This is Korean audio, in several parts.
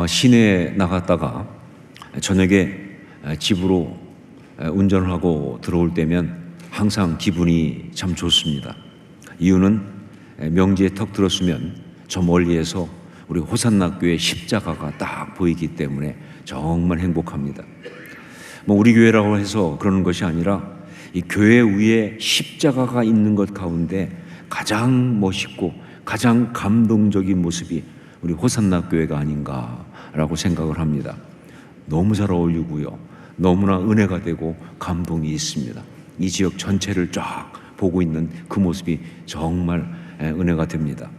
시내에 나갔다가 저녁에 집으로 운전을 하고 들어올 때면 항상 기분이 참 좋습니다. 이유는 명지에 턱 들었으면 저 멀리에서 우리 호산나 교회 십자가가 딱 보이기 때문에 정말 행복합니다. 우리 교회라고 해서 그러는 것이 아니라 이 교회 위에 십자가가 있는 것 가운데 가장 멋있고 가장 감동적인 모습이 우리 호산나 교회가 아닌가라고 생각을 합니다. 너무 잘 어울리고요, 너무나 은혜가 되고 감동이 있습니다. 이 지역 전체를 쫙 보고 있는 그 모습이 정말 은혜가 됩니다.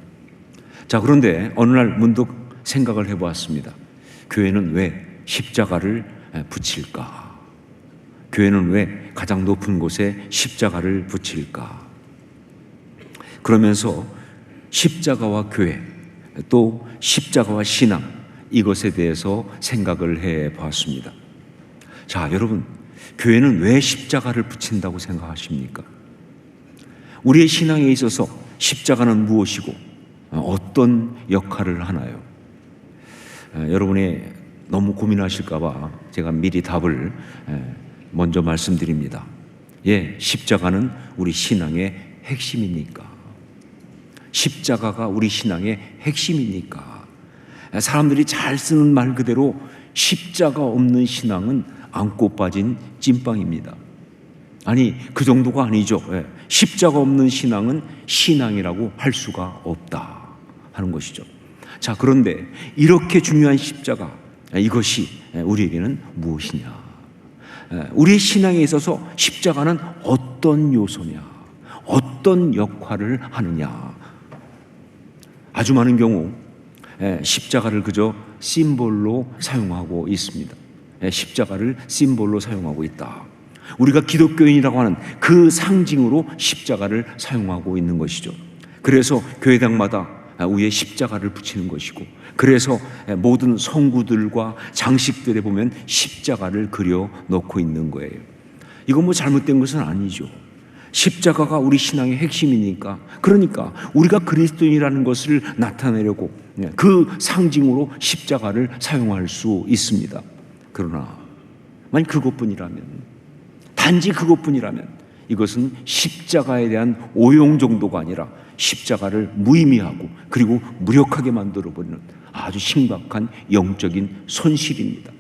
자, 그런데 어느 날 문득 생각을 해보았습니다. 교회는 왜 십자가를 붙일까? 교회는 왜 가장 높은 곳에 십자가를 붙일까? 그러면서 십자가와 교회, 또 십자가와 신앙, 이것에 대해서 생각을 해봤습니다. 자, 여러분, 교회는 왜 십자가를 붙인다고 생각하십니까? 우리의 신앙에 있어서 십자가는 무엇이고 어떤 역할을 하나요? 여러분이 너무 고민하실까 봐 제가 미리 답을 먼저 말씀드립니다. 십자가는 우리 신앙의 핵심입니까? 십자가가 우리 신앙의 핵심입니까? 사람들이 잘 쓰는 말 그대로 십자가 없는 신앙은 안고 빠진 찐빵입니다. 아니, 그 정도가 아니죠. 십자가 없는 신앙은 신앙이라고 할 수가 없다 하는 것이죠. 자, 그런데 이렇게 중요한 십자가, 이것이 우리에게는 무엇이냐? 우리의 신앙에 있어서 십자가는 어떤 요소냐? 어떤 역할을 하느냐? 아주 많은 경우 십자가를 그저 심볼로 사용하고 있습니다. 십자가를 심볼로 사용하고 있다. 우리가 기독교인이라고 하는 그 상징으로 십자가를 사용하고 있는 것이죠. 그래서 교회당마다 위에 십자가를 붙이는 것이고, 그래서 모든 성구들과 장식들에 보면 십자가를 그려 놓고 있는 거예요. 이건 잘못된 것은 아니죠. 십자가가 우리 신앙의 핵심이니까, 그러니까 우리가 그리스도인이라는 것을 나타내려고 그 상징으로 십자가를 사용할 수 있습니다. 그러나 만약 그것뿐이라면, 단지 그것뿐이라면 이것은 십자가에 대한 오용 정도가 아니라 십자가를 무의미하고 그리고 무력하게 만들어버리는 아주 심각한 영적인 손실입니다.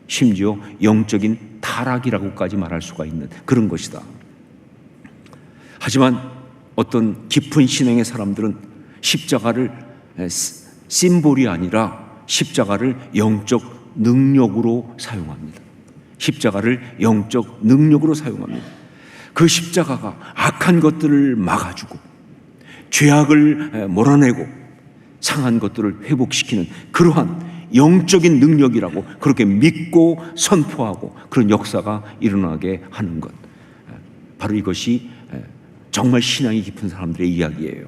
심지어 영적인 타락이라고까지 말할 수가 있는 그런 것이다. 하지만 어떤 깊은 신앙의 사람들은 십자가를 심볼이 아니라 십자가를 영적 능력으로 사용합니다. 십자가를 영적 능력으로 사용합니다. 그 십자가가 악한 것들을 막아주고 죄악을 몰아내고 상한 것들을 회복시키는 그러한 영적인 능력이라고 그렇게 믿고 선포하고 그런 역사가 일어나게 하는 것, 바로 이것이 정말 신앙이 깊은 사람들의 이야기예요.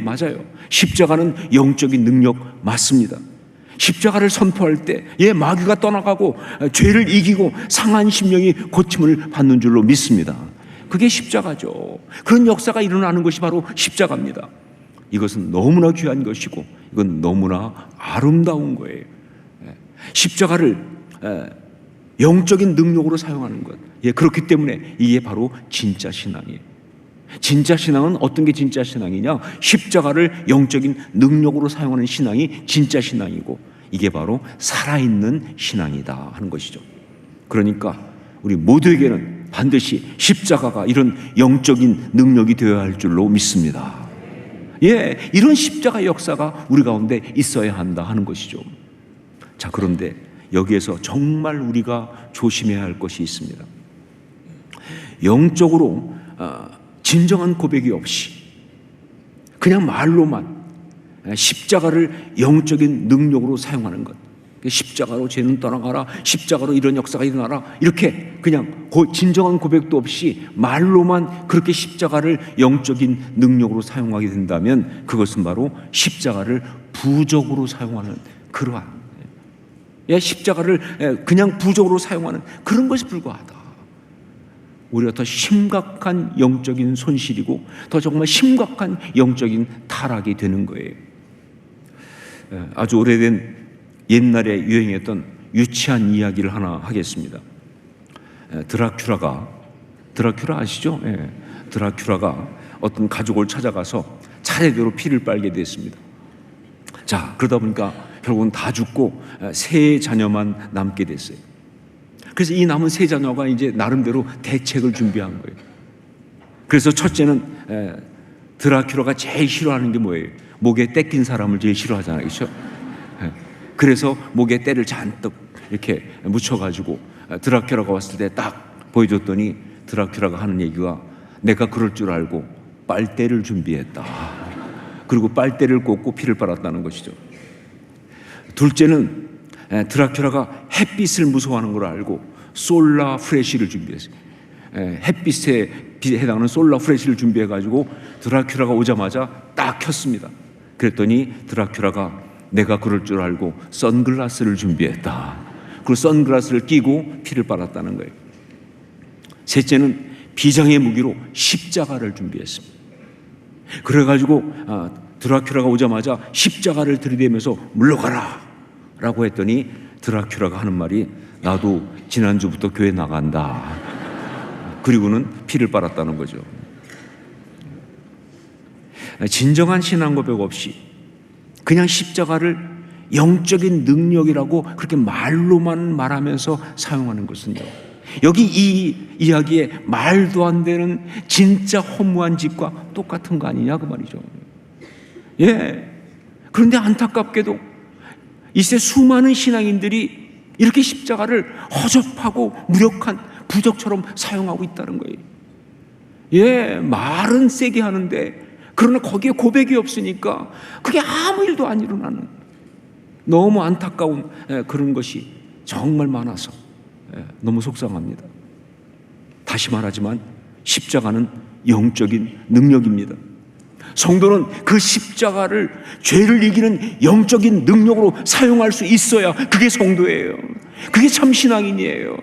맞아요. 십자가는 영적인 능력 맞습니다. 십자가를 선포할 때 마귀가 떠나가고 죄를 이기고 상한 심령이 고침을 받는 줄로 믿습니다. 그게 십자가죠. 그런 역사가 일어나는 것이 바로 십자가입니다. 이것은 너무나 귀한 것이고 이건 너무나 아름다운 거예요. 십자가를 영적인 능력으로 사용하는 것, 그렇기 때문에 이게 바로 진짜 신앙이에요. 진짜 신앙은 어떤 게 진짜 신앙이냐? 십자가를 영적인 능력으로 사용하는 신앙이 진짜 신앙이고, 이게 바로 살아있는 신앙이다 하는 것이죠. 그러니까 우리 모두에게는 반드시 십자가가 이런 영적인 능력이 되어야 할 줄로 믿습니다. 이런 십자가 역사가 우리 가운데 있어야 한다 하는 것이죠. 자, 그런데 여기에서 정말 우리가 조심해야 할 것이 있습니다. 영적으로 진정한 고백이 없이 그냥 말로만 십자가를 영적인 능력으로 사용하는 것, 십자가로 죄는 떠나가라, 십자가로 이런 역사가 일어나라, 이렇게 그냥 진정한 고백도 없이 말로만 그렇게 십자가를 영적인 능력으로 사용하게 된다면 그것은 바로 십자가를 부적으로 사용하는 그러한, 십자가를 그냥 부적으로 사용하는 그런 것이 불과하다. 오히려 더 심각한 영적인 손실이고 더 정말 심각한 영적인 타락이 되는 거예요. 아주 오래된 옛날에 유행했던 유치한 이야기를 하나 하겠습니다. 드라큘라 아시죠? 드라큘라가 어떤 가족을 찾아가서 차례대로 피를 빨게 됐습니다. 자, 그러다 보니까 결국은 다 죽고 세 자녀만 남게 됐어요. 그래서 이 남은 세 자녀가 이제 나름대로 대책을 준비한 거예요. 그래서 첫째는 드라큘라가 제일 싫어하는 게 뭐예요? 목에 때 낀 사람을 제일 싫어하잖아요, 그렇죠? 그래서 목에 때를 잔뜩 이렇게 묻혀가지고 드라큘라가 왔을 때 딱 보여줬더니 드라큘라가 하는 얘기가 내가 그럴 줄 알고 빨대를 준비했다. 그리고 빨대를 꽂고 피를 빨았다는 것이죠. 둘째는 드라큘라가 햇빛을 무서워하는 걸 알고 솔라 프레시를 준비했어요. 햇빛에 해당하는 솔라 프레시를 준비해가지고 드라큘라가 오자마자 딱 켰습니다. 그랬더니 드라큘라가 내가 그럴 줄 알고 선글라스를 준비했다. 그리고 선글라스를 끼고 피를 빨았다는 거예요. 셋째는 비장의 무기로 십자가를 준비했습니다. 그래가지고 드라큘라가 오자마자 십자가를 들이대면서 물러가라 라고 했더니 드라큘라가 하는 말이 나도 지난주부터 교회 나간다. 그리고는 피를 빨았다는 거죠. 진정한 신앙 고백 없이 그냥 십자가를 영적인 능력이라고 그렇게 말로만 말하면서 사용하는 것은요, 여기 이 이야기에 말도 안 되는 진짜 허무한 짓과 똑같은 거 아니냐 그 말이죠. 그런데 안타깝게도 이세 수많은 신앙인들이 이렇게 십자가를 허접하고 무력한 부적처럼 사용하고 있다는 거예요. 말은 세게 하는데 그러나 거기에 고백이 없으니까 그게 아무 일도 안 일어나는 너무 안타까운 그런 것이 정말 많아서 너무 속상합니다. 다시 말하지만 십자가는 영적인 능력입니다. 성도는 그 십자가를 죄를 이기는 영적인 능력으로 사용할 수 있어야 그게 성도예요. 그게 참 신앙인이에요.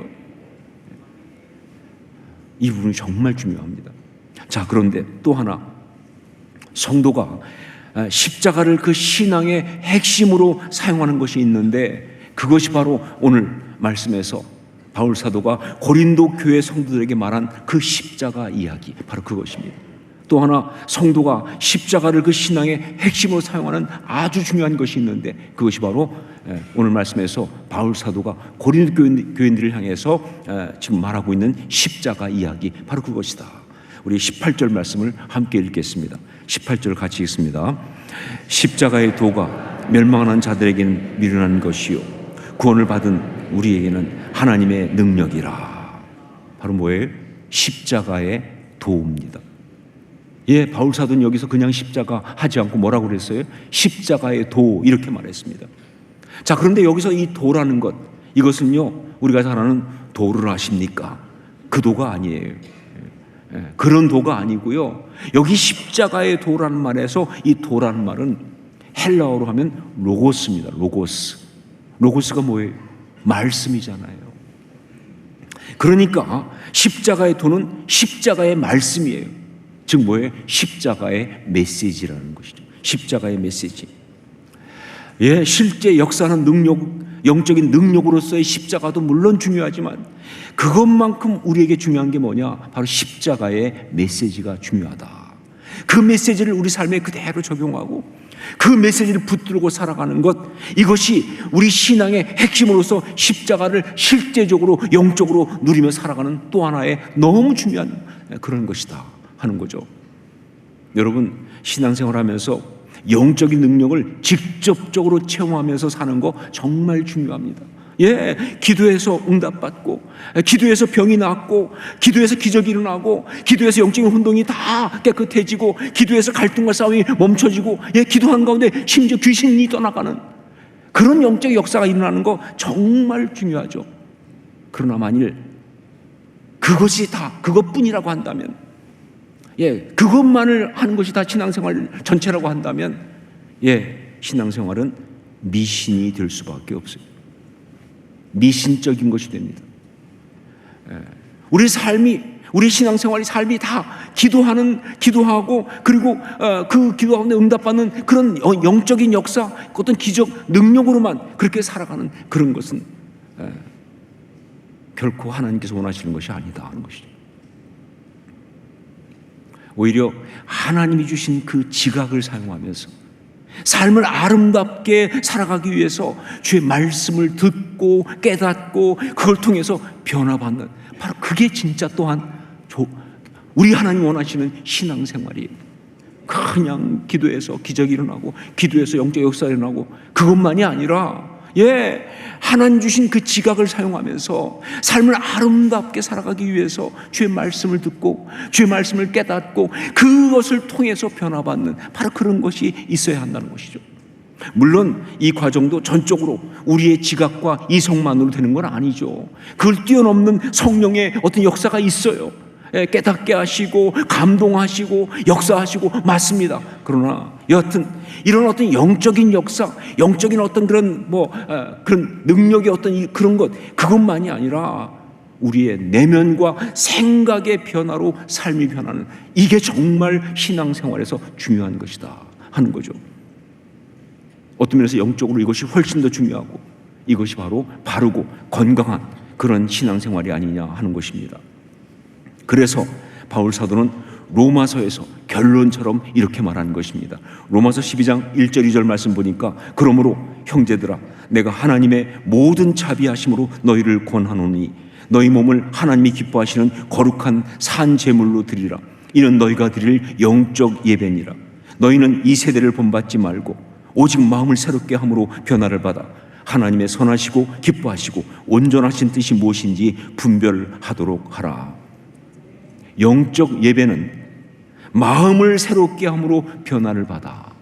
이 부분이 정말 중요합니다. 자, 그런데 또 하나, 성도가 십자가를 그 신앙의 핵심으로 사용하는 것이 있는데 그것이 바로 오늘 말씀에서 바울 사도가 고린도 교회 성도들에게 말한 그 십자가 이야기, 바로 그것입니다. 또 하나, 성도가 십자가를 그 신앙의 핵심으로 사용하는 아주 중요한 것이 있는데 그것이 바로 오늘 말씀에서 바울 사도가 고린도 교인들을 향해서 지금 말하고 있는 십자가 이야기, 바로 그것이다. 우리 18절 말씀을 함께 읽겠습니다. 18절 같이 읽습니다. 십자가의 도가 멸망하는 자들에게는 미련한 것이요 구원을 받은 우리에게는 하나님의 능력이라. 바로 뭐예요? 십자가의 도입니다. 바울 사도는 여기서 그냥 십자가 하지 않고 뭐라고 그랬어요? 십자가의 도, 이렇게 말했습니다. 자, 그런데 여기서 이 도라는 것, 이것은요 우리가 잘 아는 도를 아십니까? 그 도가 아니에요. 그런 도가 아니고요, 여기 십자가의 도라는 말에서 이 도라는 말은 헬라어로 하면 로고스입니다. 로고스가 뭐예요? 말씀이잖아요. 그러니까 십자가의 도는 십자가의 말씀이에요. 즉 뭐예요? 십자가의 메시지라는 것이죠. 십자가의 메시지. 실제 역사하는 능력, 영적인 능력으로서의 십자가도 물론 중요하지만 그것만큼 우리에게 중요한 게 뭐냐? 바로 십자가의 메시지가 중요하다. 그 메시지를 우리 삶에 그대로 적용하고 그 메시지를 붙들고 살아가는 것, 이것이 우리 신앙의 핵심으로서 십자가를 실제적으로 영적으로 누리며 살아가는 또 하나의 너무 중요한 그런 것이다 하는 거죠. 여러분, 신앙생활하면서 영적인 능력을 직접적으로 체험하면서 사는 거 정말 중요합니다. 기도해서 응답받고, 기도해서 병이 낫고, 기도해서 기적이 일어나고, 기도해서 영적인 혼동이 다 깨끗해지고, 기도해서 갈등과 싸움이 멈춰지고, 기도한 가운데 심지어 귀신이 떠나가는 그런 영적 역사가 일어나는 거 정말 중요하죠. 그러나 만일 그것이 다 그것뿐이라고 한다면, 그것만을 하는 것이 다 신앙생활 전체라고 한다면, 신앙생활은 미신이 될 수밖에 없어요. 미신적인 것이 됩니다. 우리 삶이 우리 신앙생활이 삶이 다 기도하고 그리고 그 기도 가운데 응답받는 그런 영적인 역사, 어떤 기적 능력으로만 그렇게 살아가는 그런 것은 결코 하나님께서 원하시는 것이 아니다 하는 것이죠. 오히려 하나님이 주신 그 지각을 사용하면서 삶을 아름답게 살아가기 위해서 주의 말씀을 듣고 깨닫고 그걸 통해서 변화받는, 바로 그게 진짜 또한 우리 하나님 원하시는 신앙생활이에요. 그냥 기도해서 기적이 일어나고 기도해서 영적 역사가 일어나고 그것만이 아니라 하나님 주신 그 지각을 사용하면서 삶을 아름답게 살아가기 위해서 주의 말씀을 듣고 주의 말씀을 깨닫고 그것을 통해서 변화받는, 바로 그런 것이 있어야 한다는 것이죠. 물론 이 과정도 전적으로 우리의 지각과 이성만으로 되는 건 아니죠. 그걸 뛰어넘는 성령의 어떤 역사가 있어요. 깨닫게 하시고 감동하시고 역사하시고 맞습니다. 그러나 여하튼 이런 어떤 영적인 역사, 영적인 어떤 그런 그런 능력의 어떤 그런 그것만이 아니라 우리의 내면과 생각의 변화로 삶이 변하는, 이게 정말 신앙생활에서 중요한 것이다 하는 거죠. 어떤 면에서 영적으로 이것이 훨씬 더 중요하고 이것이 바로 바르고 건강한 그런 신앙생활이 아니냐 하는 것입니다. 그래서 바울 사도는 로마서에서 결론처럼 이렇게 말하는 것입니다. 로마서 12장 1절 2절 말씀 보니까, 그러므로 형제들아 내가 하나님의 모든 자비하심으로 너희를 권하노니 너희 몸을 하나님이 기뻐하시는 거룩한 산 제물로 드리라. 이는 너희가 드릴 영적 예배니라. 너희는 이 세대를 본받지 말고 오직 마음을 새롭게 함으로 변화를 받아 하나님의 선하시고 기뻐하시고 온전하신 뜻이 무엇인지 분별하도록 하라. 영적 예배는 마음을 새롭게 함으로 변화를 받아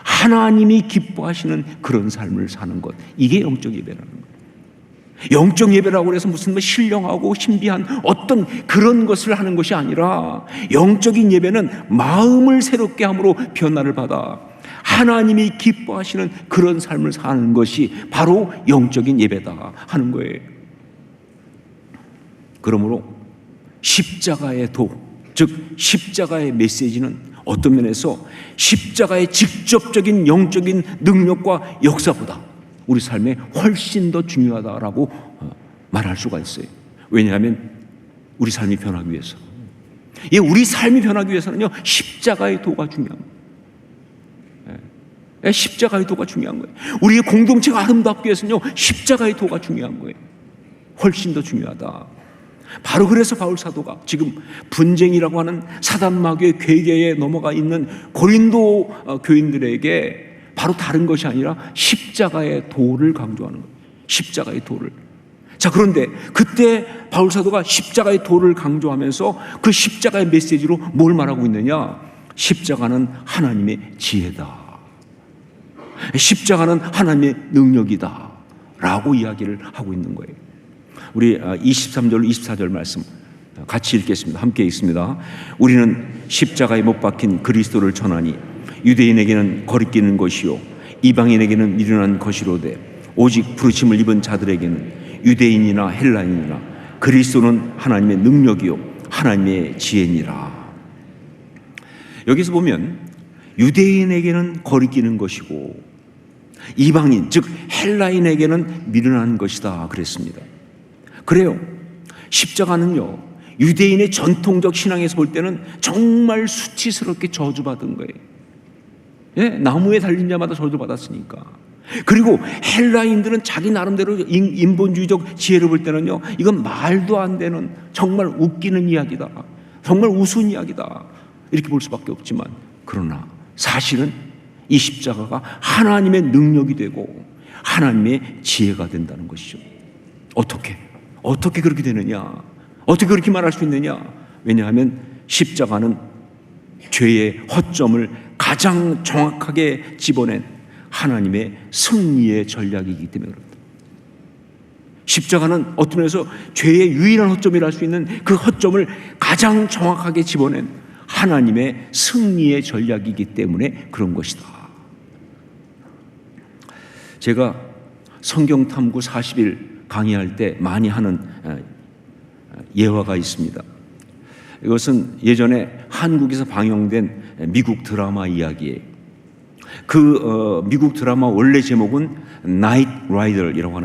하나님이 기뻐하시는 그런 삶을 사는 것, 이게 영적 예배라는 거예요. 영적 예배라고 해서 무슨 신령하고 신비한 어떤 그런 것을 하는 것이 아니라, 영적인 예배는 마음을 새롭게 함으로 변화를 받아 하나님이 기뻐하시는 그런 삶을 사는 것이 바로 영적인 예배다 하는 거예요. 그러므로 십자가의 도, 즉 십자가의 메시지는 어떤 면에서 십자가의 직접적인 영적인 능력과 역사보다 우리 삶에 훨씬 더 중요하다라고 말할 수가 있어요. 왜냐하면 우리 삶이 변하기 위해서, 우리 삶이 변하기 위해서는요 십자가의 도가 중요한 거예요. 십자가의 도가 중요한 거예요. 우리의 공동체가 아름답기 위해서는요 십자가의 도가 중요한 거예요. 훨씬 더 중요하다. 바로 그래서 바울 사도가 지금 분쟁이라고 하는 사단 마귀의 괴계에 넘어가 있는 고린도 교인들에게 바로 다른 것이 아니라 십자가의 도를 강조하는 거예요. 십자가의 도를. 자, 그런데 그때 바울 사도가 십자가의 도를 강조하면서 그 십자가의 메시지로 뭘 말하고 있느냐? 십자가는 하나님의 지혜다. 십자가는 하나님의 능력이다 라고 이야기를 하고 있는 거예요. 우리 23절 24절 말씀 같이 읽겠습니다. 함께 읽습니다. 우리는 십자가에 못 박힌 그리스도를 전하니 유대인에게는 거리끼는 것이요 이방인에게는 미련한 것이로되 오직 부르심을 입은 자들에게는 유대인이나 헬라인이나 그리스도는 하나님의 능력이요 하나님의 지혜니라. 여기서 보면 유대인에게는 거리끼는 것이고 이방인 즉 헬라인에게는 미련한 것이다 그랬습니다. 그래요. 십자가는요 유대인의 전통적 신앙에서 볼 때는 정말 수치스럽게 저주받은 거예요. 나무에 달린 자마다 저주받았으니까. 그리고 헬라인들은 자기 나름대로 인본주의적 지혜를 볼 때는요 이건 말도 안 되는 정말 웃기는 이야기다, 정말 우스운 이야기다 이렇게 볼 수밖에 없지만, 그러나 사실은 이 십자가가 하나님의 능력이 되고 하나님의 지혜가 된다는 것이죠. 어떻게 그렇게 되느냐? 어떻게 그렇게 말할 수 있느냐? 왜냐하면 십자가는 죄의 허점을 가장 정확하게 집어낸 하나님의 승리의 전략이기 때문에 그렇습니다. 십자가는 어떤 면에서 죄의 유일한 허점이라 할 수 있는 그 허점을 가장 정확하게 집어낸 하나님의 승리의 전략이기 때문에 그런 것이다. 제가 성경 탐구 40일 강의할 때 많이 하는 예화가 있습니다. 이것은 예전에 한국에서 방영된 미국 드라마 이야기예요. 그 미국 드라마 원래 제목은 나이트 라이더라고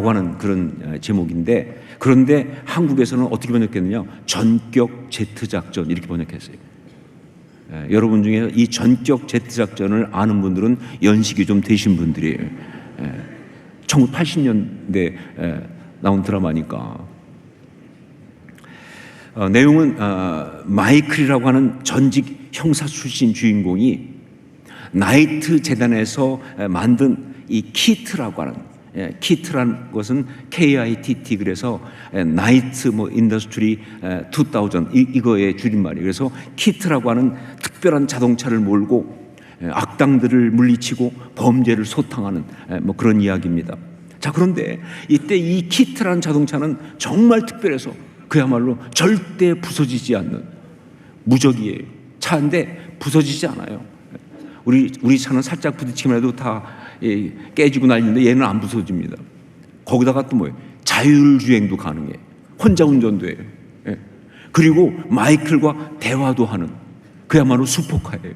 하는 그런 제목인데, 그런데 한국에서는 어떻게 번역했느냐, 전격 제트 작전 이렇게 번역했어요. 여러분 중에 이 전격 제트 작전을 아는 분들은 연식이 좀 되신 분들이에요. 1980년대 나온 드라마니까. 내용은 마이클이라고 하는 전직 형사 출신 주인공이 나이트 재단에서 만든 이 키트라고 하는, 키트라는 것은 KITT, 그래서 나이트 인더스트리 2000 이거의 줄임말이에요. 그래서 키트라고 하는 특별한 자동차를 몰고 악당들을 물리치고 범죄를 소탕하는 그런 이야기입니다. 자, 그런데 이때 이 키트라는 자동차는 정말 특별해서 그야말로 절대 부서지지 않는 무적이에요. 차인데 부서지지 않아요. 우리 차는 살짝 부딪히면 해도 다 깨지고 날리는데 얘는 안 부서집니다. 거기다가 또 뭐예요? 자율주행도 가능해. 혼자 운전도 해요. 그리고 마이클과 대화도 하는, 그야말로 슈퍼카예요.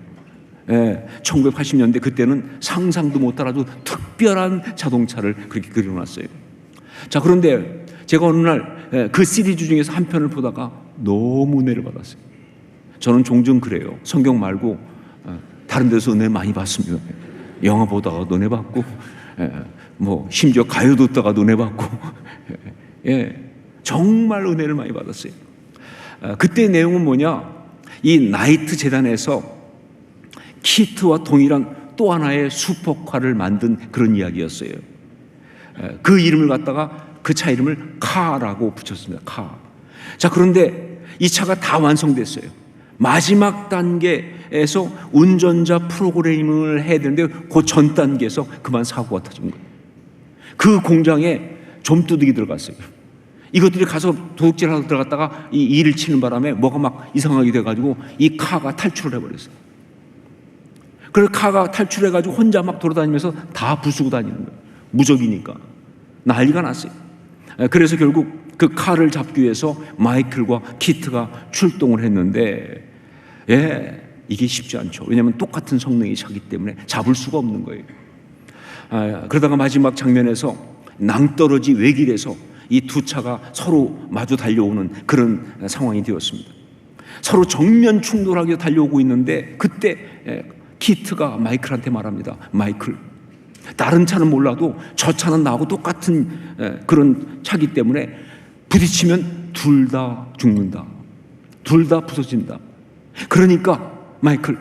1980년대 그때는 상상도 못할 아주 특별한 자동차를 그렇게 그려놨어요. 자, 그런데 제가 어느 날 그 시리즈 중에서 한 편을 보다가 너무 은혜를 받았어요. 저는 종종 그래요. 성경 말고 다른 데서 은혜 많이 받습니다. 영화 보다가 은혜 받고, 심지어 가요 듣다가 은혜 받고, 정말 은혜를 많이 받았어요. 그때 내용은 뭐냐? 이 나이트 재단에서 키트와 동일한 또 하나의 슈퍼카를 만든 그런 이야기였어요. 그 이름을 갖다가, 그 차 이름을 카라고 붙였습니다. 카. 자, 그런데 이 차가 다 완성됐어요. 마지막 단계에서 운전자 프로그래밍을 해야 되는데 그 전 단계에서 그만 사고가 터진 거예요. 그 공장에 좀두둑이 들어갔어요. 이것들이 가서 도둑질하러 들어갔다가 이 일을 치는 바람에 뭐가 막 이상하게 돼가지고 이 카가 탈출을 해버렸어요. 그래서 카가 탈출해가지고 혼자 막 돌아다니면서 다 부수고 다니는 거예요. 무적이니까 난리가 났어요. 그래서 결국 그 카를 잡기 위해서 마이클과 키트가 출동을 했는데, 이게 쉽지 않죠. 왜냐하면 똑같은 성능이 차기 때문에 잡을 수가 없는 거예요. 그러다가 마지막 장면에서 낭떠러지 외길에서 이 두 차가 서로 마주 달려오는 그런 상황이 되었습니다. 서로 정면 충돌하게 달려오고 있는데 그때 키트가 마이클한테 말합니다. 마이클, 다른 차는 몰라도 저 차는 나하고 똑같은 그런 차기 때문에 부딪히면 둘 다 죽는다. 둘 다 부서진다. 그러니까 마이클,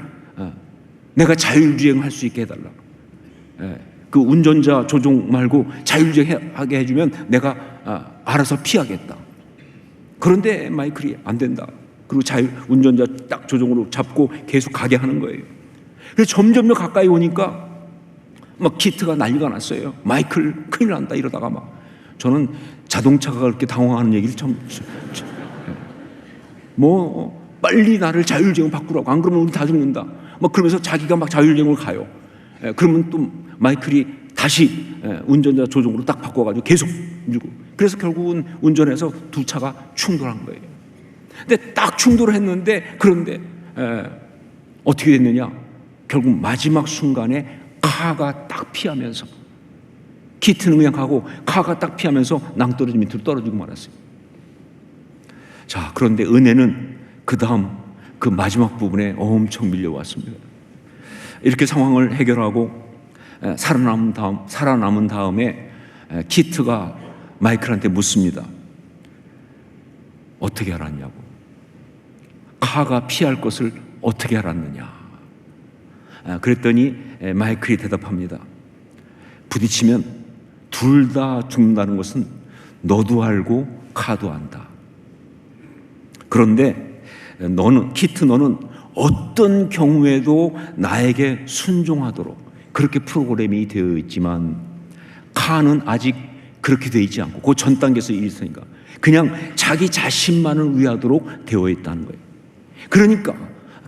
내가 자율주행을 할 수 있게 해달라. 그 운전자 조종 말고 자율주행하게 해주면 내가 알아서 피하겠다. 그런데 마이클이 안 된다. 그리고 운전자 딱 조종으로 잡고 계속 가게 하는 거예요. 그래서 점점 더 가까이 오니까 막 키트가 난리가 났어요. 마이클 큰일 난다 이러다가 막, 저는 자동차가 그렇게 당황하는 얘기를 처음, 빨리 나를 자율주행 바꾸라고, 안 그러면 우리 다 죽는다. 그러면서 자기가 막 자율주행을 가요. 그러면 또 마이클이 다시 운전자 조종으로 딱 바꿔가지고 계속 밀고, 그래서 결국은 운전해서 두 차가 충돌한 거예요. 근데 딱 충돌을 했는데, 그런데 어떻게 됐느냐? 결국 마지막 순간에 카가 딱 피하면서, 키트는 그냥 가고 카가 딱 피하면서 낭떠러지 밑으로 떨어지고 말았어요. 자, 그런데 은혜는 그 다음 그 마지막 부분에 엄청 밀려왔습니다. 이렇게 상황을 해결하고 살아남은 다음에 키트가 마이클한테 묻습니다. 어떻게 알았냐고. 카가 피할 것을 어떻게 알았느냐. 그랬더니 마이클이 대답합니다. 부딪히면 둘 다 죽는다는 것은 너도 알고 카도 안다. 그런데 너는 어떤 경우에도 나에게 순종하도록 그렇게 프로그램이 되어 있지만, 카는 아직 그렇게 되어 있지 않고 그 전 단계에서 있으니까 그냥 자기 자신만을 위하도록 되어 있다는 거예요. 그러니까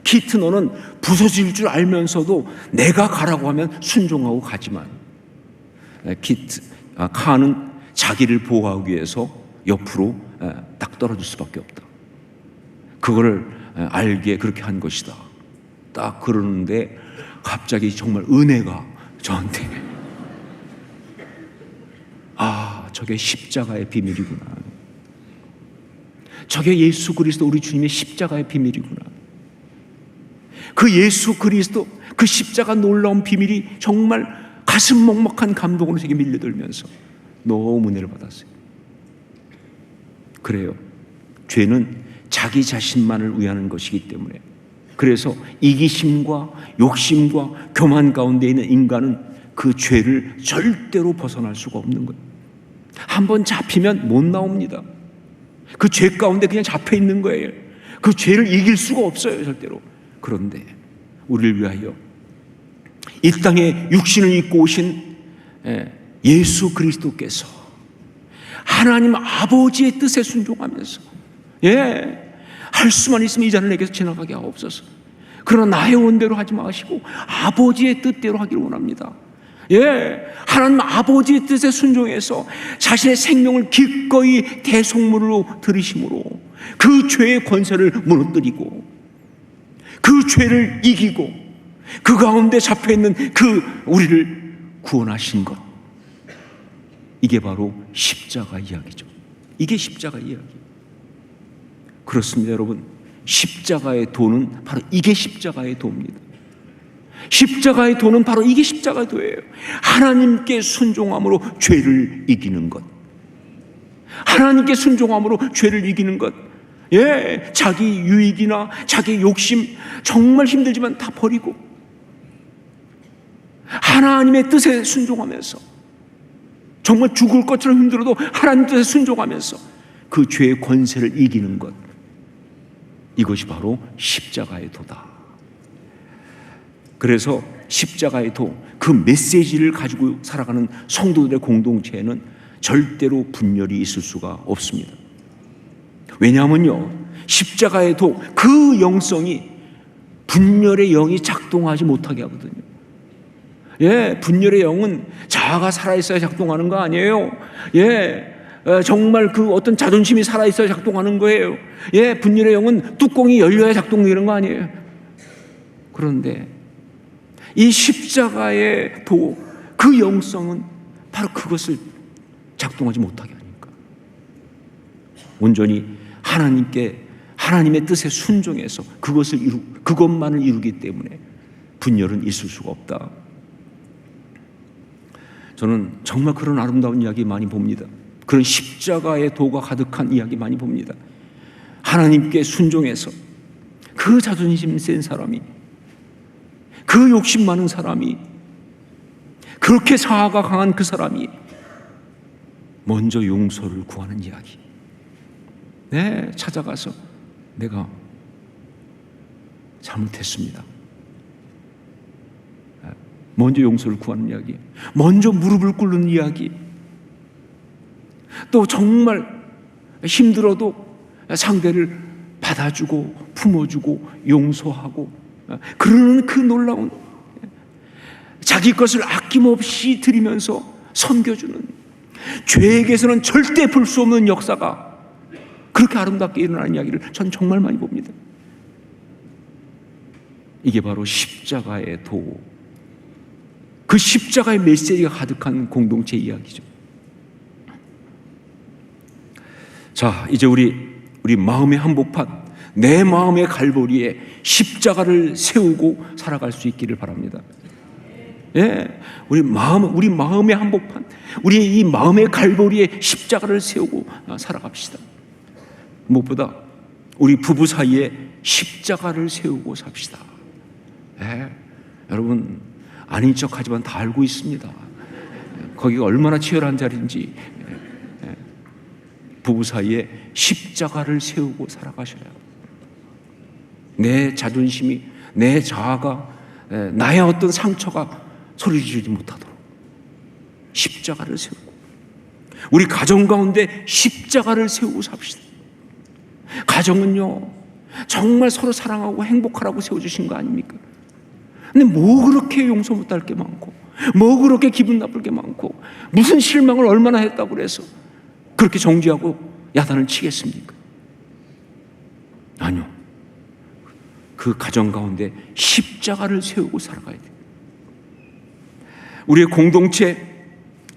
키트, 너는 부서질 줄 알면서도 내가 가라고 하면 순종하고 가지만, 카는 자기를 보호하기 위해서 옆으로 딱 떨어질 수밖에 없다. 그거를 알게 그렇게 한 것이다. 딱 그러는데 갑자기 정말 은혜가 저한테, 아, 저게 십자가의 비밀이구나. 저게 예수 그리스도 우리 주님의 십자가의 비밀이구나. 그 예수 그리스도 그 십자가 놀라운 비밀이 정말 가슴 먹먹한 감동으로 제게 밀려들면서 너무 은혜를 받았어요. 그래요. 죄는 자기 자신만을 위하는 것이기 때문에, 그래서 이기심과 욕심과 교만 가운데 있는 인간은 그 죄를 절대로 벗어날 수가 없는 거예요. 한번 잡히면 못 나옵니다. 그 죄 가운데 그냥 잡혀 있는 거예요. 그 죄를 이길 수가 없어요, 절대로. 그런데 우리를 위하여 이 땅에 육신을 입고 오신 예수 그리스도께서 하나님 아버지의 뜻에 순종하면서, 할 수만 있으면 이 잔을 내게서 지나가게 하옵소서. 그러나 나의 원대로 하지 마시고 아버지의 뜻대로 하기를 원합니다. 하나님 아버지의 뜻에 순종해서 자신의 생명을 기꺼이 대속물로 들이심으로 그 죄의 권세를 무너뜨리고 그 죄를 이기고 그 가운데 잡혀있는 그 우리를 구원하신 것, 이게 바로 십자가 이야기죠. 이게 십자가 이야기. 그렇습니다, 여러분. 십자가의 도는 바로 이게 십자가의 도입니다. 십자가의 도는 바로 이게 십자가의 도예요. 하나님께 순종함으로 죄를 이기는 것. 하나님께 순종함으로 죄를 이기는 것. 자기 유익이나 자기 욕심 정말 힘들지만 다 버리고 하나님의 뜻에 순종하면서, 정말 죽을 것처럼 힘들어도 하나님 뜻에 순종하면서 그 죄의 권세를 이기는 것, 이것이 바로 십자가의 도다. 그래서 십자가의 도, 그 메시지를 가지고 살아가는 성도들의 공동체에는 절대로 분열이 있을 수가 없습니다. 왜냐하면요, 십자가의 도, 그 영성이 분열의 영이 작동하지 못하게 하거든요. 분열의 영은 자아가 살아있어야 작동하는 거 아니에요. 정말 그 어떤 자존심이 살아있어야 작동하는 거예요. 분열의 영은 뚜껑이 열려야 작동되는 거 아니에요. 그런데 이 십자가의 도, 그 영성은 바로 그것을 작동하지 못하게 하니까 온전히 하나님의 뜻에 순종해서 그것만을 이루기 때문에 분열은 있을 수가 없다. 저는 정말 그런 아름다운 이야기 많이 봅니다. 그런 십자가의 도가 가득한 이야기 많이 봅니다. 하나님께 순종해서 그 자존심 센 사람이, 그 욕심 많은 사람이, 그렇게 자아가 강한 그 사람이 먼저 용서를 구하는 이야기. 찾아가서 내가 잘못했습니다. 먼저 용서를 구하는 이야기, 먼저 무릎을 꿇는 이야기, 또 정말 힘들어도 상대를 받아주고 품어주고 용서하고 그러는 그 놀라운, 자기 것을 아낌없이 드리면서 섬겨주는, 죄에게서는 절대 볼 수 없는 역사가 그렇게 아름답게 일어나는 이야기를 전 정말 많이 봅니다. 이게 바로 십자가의 도, 그 십자가의 메시지가 가득한 공동체 이야기죠. 자, 이제 우리 마음의 한복판, 내 마음의 갈보리에 십자가를 세우고 살아갈 수 있기를 바랍니다. 우리 마음의 한복판, 우리 이 마음의 갈보리에 십자가를 세우고 살아갑시다. 무엇보다 우리 부부 사이에 십자가를 세우고 삽시다. 여러분, 아닌 척하지만 다 알고 있습니다. 거기가 얼마나 치열한 자리인지. 부부 사이에 십자가를 세우고 살아가셔야 해요. 내 자존심이, 내 자아가, 나의 어떤 상처가 소리 지르지 못하도록 십자가를 세우고, 우리 가정 가운데 십자가를 세우고 삽시다. 가정은요, 정말 서로 사랑하고 행복하라고 세워주신 거 아닙니까? 근데 뭐 그렇게 용서 못할 게 많고, 뭐 그렇게 기분 나쁠 게 많고, 무슨 실망을 얼마나 했다고 그래서 그렇게 정죄하고 야단을 치겠습니까? 아니요. 그 가정 가운데 십자가를 세우고 살아가야 돼요. 우리의 공동체,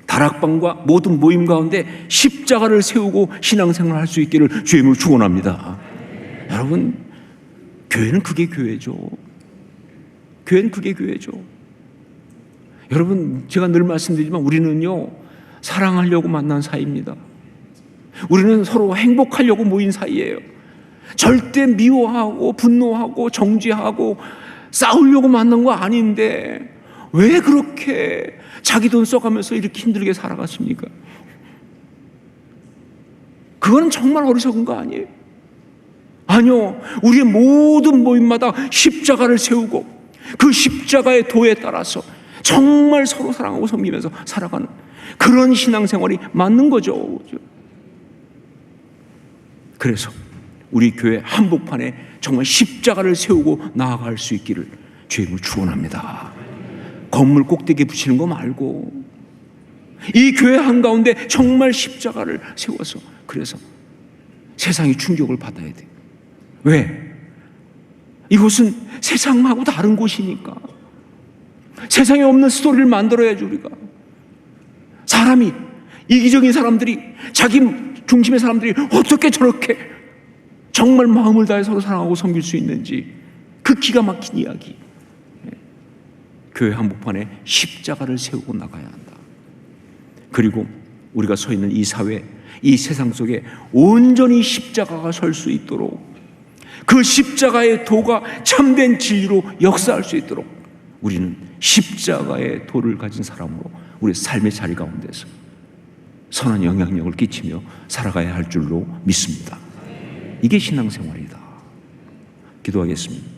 다락방과 모든 모임 가운데 십자가를 세우고 신앙생활을 할 수 있기를 주님을 축원합니다. 여러분, 교회는 그게 교회죠. 교회는 그게 교회죠. 여러분, 제가 늘 말씀드리지만 우리는요, 사랑하려고 만난 사이입니다. 우리는 서로 행복하려고 모인 사이예요. 절대 미워하고 분노하고 정죄하고 싸우려고 만난 거 아닌데 왜 그렇게 자기 돈 써가면서 이렇게 힘들게 살아갔습니까? 그건 정말 어리석은 거 아니에요? 아니요. 우리의 모든 모임마다 십자가를 세우고 그 십자가의 도에 따라서 정말 서로 사랑하고 섬기면서 살아가는 그런 신앙생활이 맞는 거죠. 그래서 우리 교회 한복판에 정말 십자가를 세우고 나아갈 수 있기를 주님을 축원합니다. 건물 꼭대기에 붙이는 거 말고 이 교회 한가운데 정말 십자가를 세워서, 그래서 세상이 충격을 받아야 돼요. 왜? 이곳은 세상하고 다른 곳이니까. 세상에 없는 스토리를 만들어야지. 우리가 사람이, 이기적인 사람들이, 자기 중심의 사람들이 어떻게 저렇게 정말 마음을 다해 서로 사랑하고 섬길 수 있는지, 그 기가 막힌 이야기. 교회 한복판에 십자가를 세우고 나가야 한다. 그리고 우리가 서 있는 이 사회, 이 세상 속에 온전히 십자가가 설 수 있도록, 그 십자가의 도가 참된 진리로 역사할 수 있도록 우리는 십자가의 도를 가진 사람으로 우리 삶의 자리 가운데서 선한 영향력을 끼치며 살아가야 할 줄로 믿습니다. 이게 신앙생활이다. 기도하겠습니다.